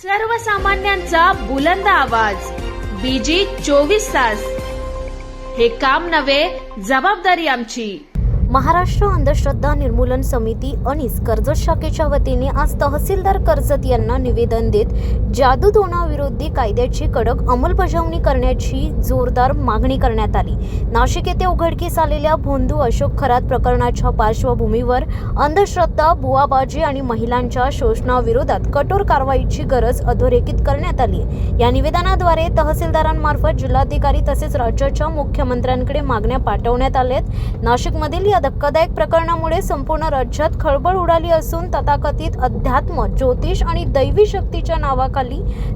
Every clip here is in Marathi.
सर्वसामान्यांचा बुलंद आवाज बीजी 24 तास। हे काम नव्हे, जबाबदारी आमची। महाराष्ट्र अंधश्रद्धा निर्मूलन समिती अनिस कर्जत शाखेच्या वतीने आज तहसीलदार कर्जत यांना निवेदन देत जादूटोणा कायद्याची कडक अंमलबजावणी करण्याची जोरदार मागणी करण्यात आली। नाशिक येथे उघडकीस आलेल्या भोंदू अशोक खरात प्रकरणाच्या पार्श्वभूमीवर अंधश्रद्धा, बुवाबाजी आणि महिलांच्या शोषणाविरोधात कठोर कारवाईची गरज अधोरेखित करण्यात आली। या निवेदनाद्वारे तहसीलदारांमार्फत जिल्हाधिकारी तसेच राज्याच्या मुख्यमंत्र्यांकडे मागण्या पाठवण्यात आल्यात। नाशिकमधील या धक्कादायक प्रकरणामुळे संपूर्ण राज्यात खळबळ उडाली असून तथाकथित अध्यात्म, ज्योतिष आणि दैवी शक्तीच्या नावाखाली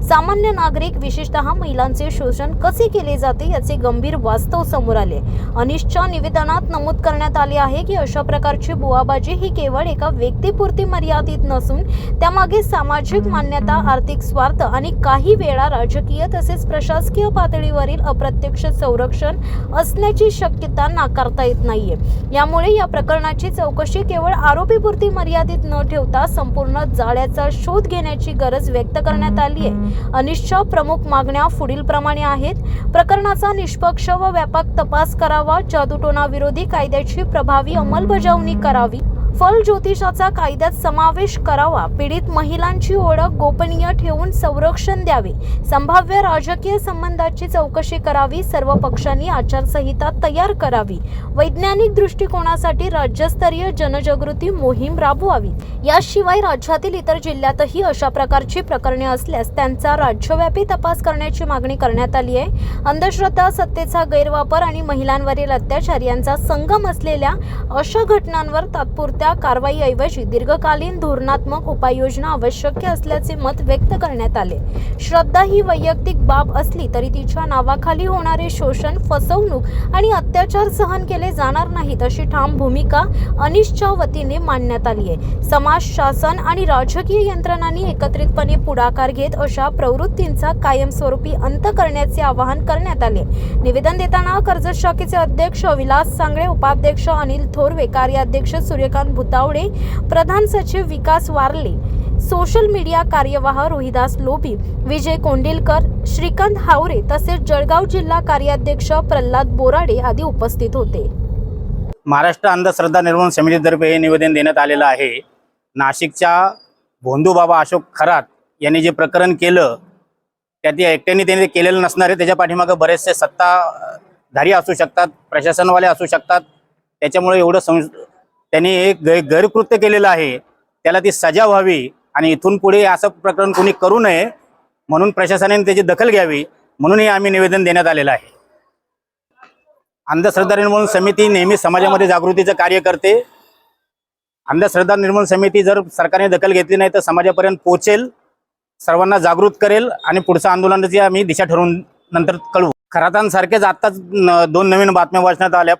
सामान्य नागरिक विशेषतः महिलांचे शोषण कसे केले जाते याचे गंभीर वास्तव समोर आले। अनिसच्या निवेदनात नमूद करण्यात आले आहे की अशा प्रकारची बुवाबाजी ही केवळ एका व्यक्तीपुरती मर्यादित नसून त्यामागे सामाजिक मान्यता, आर्थिक स्वार्थ आणि काही वेळा राजकीय तसेच प्रशासकीय पातळीवरील अप्रत्यक्ष संरक्षण असण्याची शक्यता नाकारता येत नाहीये। यामुळे या प्रकरणाची चौकशी केवळ आरोपीपुरती मर्यादित न ठेवता संपूर्ण जाळ्याचा शोध घेण्याची गरज व्यक्त करण्यात आली आहे। अनिसच्या प्रमुख मागण्या पुढील प्रमाणे आहेत। प्रकरणाचा निष्पक्ष व व्यापक तपास करावा, जादूटोणा विरोधी कायद्याची प्रभावी अंमलबजावणी करावी, फल ज्योतिषाचा कायद्यात समावेश करावा, पीडित महिलांची ओळख गोपनीय ठेवून संरक्षण द्यावे, संभाव्य राजकीय संबंधाची चौकशी करावी, सर्व पक्षांनी आचारसंहिता तयार करावी, वैज्ञानिक दृष्टिकोनासाठी राज्यस्तरीय जनजागृती मोहीम राबवावी। याशिवाय राज्यातील इतर जिल्ह्यातही अशा प्रकारची प्रकरणे असल्यास त्यांचा राज्यव्यापी तपास करण्याची मागणी करण्यात आली आहे। अंधश्रद्धा, सत्तेचा गैरवापर आणि महिलांवरील अत्याचार यांचा संगम असलेल्या अशा घटनांवर तात्पुरत्या कारवाईऐवजी दीर्घकालीन धोरणात्मक उपाययोजना आवश्यक असल्याचे मत व्यक्त करण्यात आले। श्रद्धा ही वैयक्तिक बाब असली तरी तिच्या नावाखाली होणारे शोषण, फसवणूक आणि अत्याचार सहन केले जाणार नाहीत अशी ठाम भूमिका अनिसच्या वतीने मांडण्यात आली आहे। समाज, शासन आणि राजकीय यंत्रणांनी एकत्रितपणे पुढाकार घेत अशा प्रवृत्तींचा कायमस्वरूपी अंत करण्याचे आवाहन करण्यात आले। निवेदन देताना कर्जत शाखेचे अध्यक्ष विलास सांगळे, उपाध्यक्ष अनिल थोरवे, कार्याध्यक्ष सूर्यकांत भुतावडे, प्रधान सचिव विकास वारले, सोशल मीडिया कार्यवाह रोहिदास लोभी, विजय कोंडिलकर, श्रीकांत हावरे तसेच जळगाव जिल्हा कार्याध्यक्ष प्रल्हाद बोराडे आदी उपस्थित होते। महाराष्ट्र अंधश्रद्धा निर्मूलन समितीतर्फे हे निवेदन देण्यात आलेलं आहे। नाशिकच्या भोंदू बाबा अशोक खरात यांनी जे प्रकरण केलं त्यात एकट्याने त्यांनी केलेलं नसणार आहे। त्याच्या पाठीमागे बरेचसे सत्ताधारी असू शकतात, प्रशासनवाले असू शकतात। त्याच्यामुळे एवढं त्यांनी एक गैरकृत्य केलेलं आहे, त्याला ती सजा व्हावी आणि इथून पुढे असं प्रकरण कोणी करू नये म्हणून प्रशासनाने त्याची दखल घ्यावी म्हणूनही आम्ही निवेदन देण्यात आलेलं आहे। अंधश्रद्धा निर्मूलन समिती नेहमी समाजामध्ये जागृतीचं कार्य करते। अंधश्रद्धा निर्मूलन समिती जर सरकारने दखल घेतली नाही तर समाजापर्यंत पोहोचेल, सर्वांना जागृत करेल आणि पुढच्या आंदोलनाची आम्ही दिशा ठरवून नंतर कळवू। खरातांसारखेच आत्ताच 2 नवीन बातम्या वाचण्यात आल्या।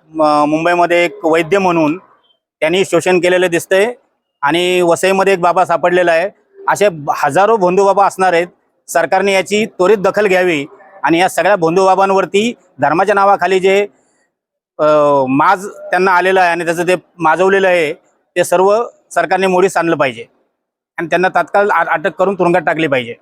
मुंबईमध्ये एक वैद्य म्हणून त्यांनी शोषण केलेले दिसतंय आणि वसईमध्ये एक बाबा सापडलेला आहे। असे हजारो भोंदू बाबा असणार आहेत। सरकारने याची त्वरित दखल घ्यावी आणि या सगळ्या भोंदू बाबांवरती धर्माच्या नावाखाली जे माज त्यांना आलेलं आहे आणि त्याचं ते माजवलेलं आहे ते सर्व सरकारने मोडीस आणलं पाहिजे आणि त्यांना तात्काळ अटक करून तुरुंगात टाकली पाहिजे।